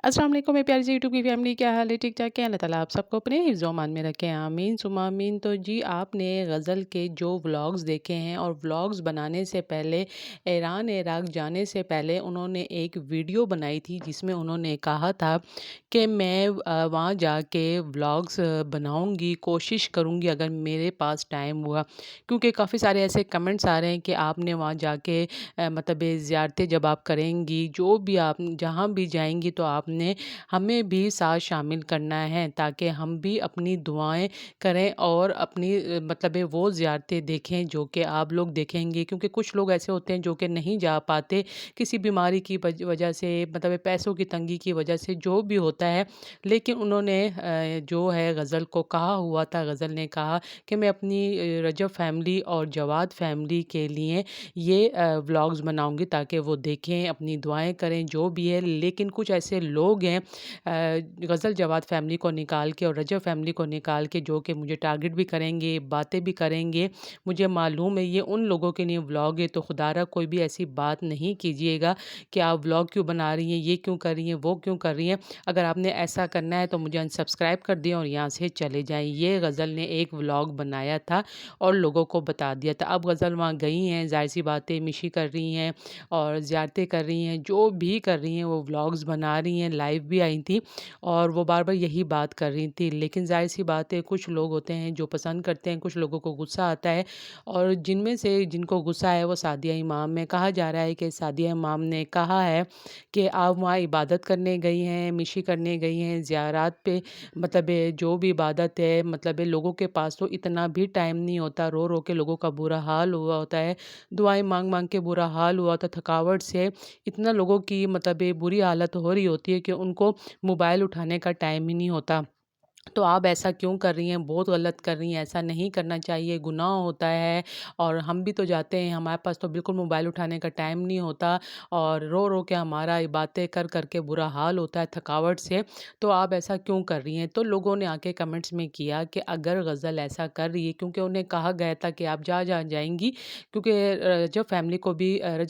अस्सलाम वालेकुम मेरी प्यारी सी यूट्यूब की फैमिली, क्या हाल है? ठीक ठाक है? अल्लाह ताला आप सबको अपने हिफ्ज़-ओ-अमान में रखे, आमीन सुम्मा आमीन। तो जी आपने गज़ल के जो व्लॉग्स देखे हैं और व्लॉग्स बनाने से पहले ईरान इराक जाने से पहले उन्होंने एक वीडियो बनाई थी जिसमें उन्होंने कहा था कि मैं वहाँ जाके व्लॉग्स बनाऊँगी, कोशिश करूँगी अगर मेरे पास टाइम हुआ। क्योंकि काफ़ी सारे ऐसे कमेंट्स आ रहे हैं कि आपने वहाँ जाके मतलब ज़ियारतें जब आप करेंगी, जो भी आप जहाँ भी जाएँगी तो आपने हमें भी साथ शामिल करना है ताकि हम भी अपनी दुआएँ करें और अपनी मतलब वो ज़ियारतें देखें जो कि आप लोग देखेंगे। क्योंकि कुछ लोग ऐसे होते हैं जो कि नहीं जा पाते किसी बीमारी की वजह से, मतलब पैसों की तंगी की वजह से, जो भी होता है। लेकिन उन्होंने जो है गज़ल को कहा हुआ था, गज़ल ने कहा कि मैं अपनी रजब फैमिली और जवाद फैमिली के लिए ये व्लॉग्स बनाऊँगी ताकि वो देखें, अपनी दुआएँ करें, जो भी है। लेकिन कुछ ऐसे लोग हैं गज़ल जवाद फैमिली को निकाल के और रजब फैमिली को निकाल के जो कि मुझे टारगेट भी करेंगे, बातें भी करेंगे। मुझे मालूम है ये उन लोगों के लिए व्लॉग है, तो खुदारा कोई भी ऐसी बात नहीं कीजिएगा कि आप व्लॉग क्यों बना रही हैं, ये क्यों कर रही हैं, वो क्यों कर रही हैं। अगर आपने ऐसा करना है तो मुझे अनसब्सक्राइब कर दें और यहाँ से चले जाएँ। ये गज़ल ने एक व्लॉग बनाया था और लोगों को बता दिया था। अब गज़ल वहाँ गई हैं, ज़ाहिर-सी बात है मिशी कर रही हैं और ज़ियारतें कर रही हैं, जो भी कर रही हैं वो व्लॉग्स बना रही हैं, लाइव भी आई थी और वो बार-बार यही बात कर रही थी। लेकिन ज़ाहिर-सी बात है कुछ लोग होते हैं जो पसंद करते हैं, कुछ लोगों को गुस्सा आता है और जिनमें से जिनको गुस्सा है वो सादिया इमाम में। कहा जा रहा है कि सादिया इमाम ने कहा है कि आप वहाँ इबादत करने गई हैं, मिशी करने गई हैं, ज़ियारत पे मतलब जो भी इबादत है, मतलब लोगों के पास तो इतना भी टाइम नहीं होता, रो-रो के लोगों का बुरा हाल हुआ होता है, दुआएँ माँग-माँग के बुरा हाल हुआ होता है, थकावट से इतना लोगों की मतलब बुरी हालत हो रही होती है कि उनको मोबाइल उठाने का टाइम ही नहीं होता। तो आप ऐसा क्यों कर रही हैं? बहुत गलत कर रही हैं, ऐसा नहीं करना चाहिए, गुनाह होता है। और हम भी तो जाते हैं, हमारे पास तो बिल्कुल मोबाइल उठाने का टाइम नहीं होता और रो-रो के हमारा ये बातें कर के बुरा हाल होता है थकावट से, तो आप ऐसा क्यों कर रही हैं? तो लोगों ने आके कमेंट्स में किया कि अगर गज़ल ऐसा कर रही है, क्योंकि उन्हें कहा गया था कि आप जहाँ-जहाँ जाएँगी, क्योंकि रजब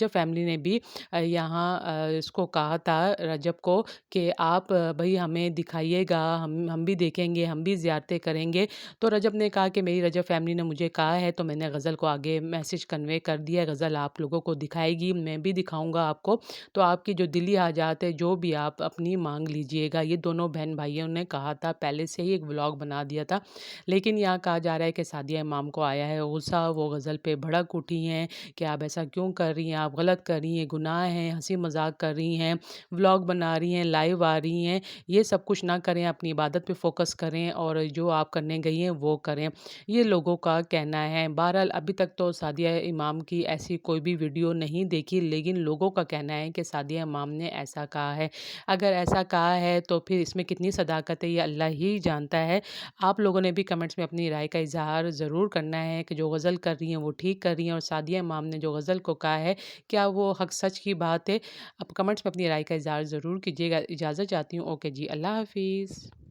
फैमिली ने भी यहाँ इसको कहा था रजब को कि आप भई हमें दिखाइएगा, हम भी देखेंगे, हम भी ज़ियारतें करेंगे। तो रजब ने कहा कि मेरी रजब फैमिली ने मुझे कहा है तो मैंने गज़ल को आगे मैसेज कन्वे कर दिया है, गज़ल आप लोगों को दिखाएगी, मैं भी दिखाऊँगा आपको। तो आपकी जो दिली हाजात है, जो भी आप अपनी माँग लीजिएगा। ये दोनों बहन-भाइयों ने कहा था, पहले से ही एक व्लॉग बना दिया था। लेकिन यहाँ कहा जा रहा है कि सादिया इमाम को आया है गुस्सा, वो गज़ल पे भड़क उठी हैं कि आप ऐसा क्यों कर रही हैं, आप गलत कर रही हैं, गुनाह है, हँसी-मज़ाक कर रही हैं, व्लॉग बना रही हैं, लाइव आ रही हैं। ये सब कुछ ना करें, अपनी इबादत पे फ़ोकस करें और जो आप करने गई हैं वो करें। ये लोगों का कहना है। बहरहाल अभी तक तो सादिया इमाम की ऐसी कोई भी वीडियो नहीं देखी, लेकिन लोगों का कहना है कि सादिया इमाम ने ऐसा कहा है। अगर ऐसा कहा है तो फिर इसमें कितनी सदाकत है ये अल्लाह ही जानता है। आप लोगों ने भी कमेंट्स में अपनी राय का इज़हार ज़रूर करना है कि जो गज़ल कर रही हैं वो ठीक कर रही हैं और सादिया इमाम ने जो गज़ल को कहा है, क्या वो हक़ सच की बात है? आप कमेंट्स में अपनी राय का इज़हार ज़रूर कीजिएगा। इजाज़त चाहती हूँ। ओके जी, अल्लाह हाफ़िज़।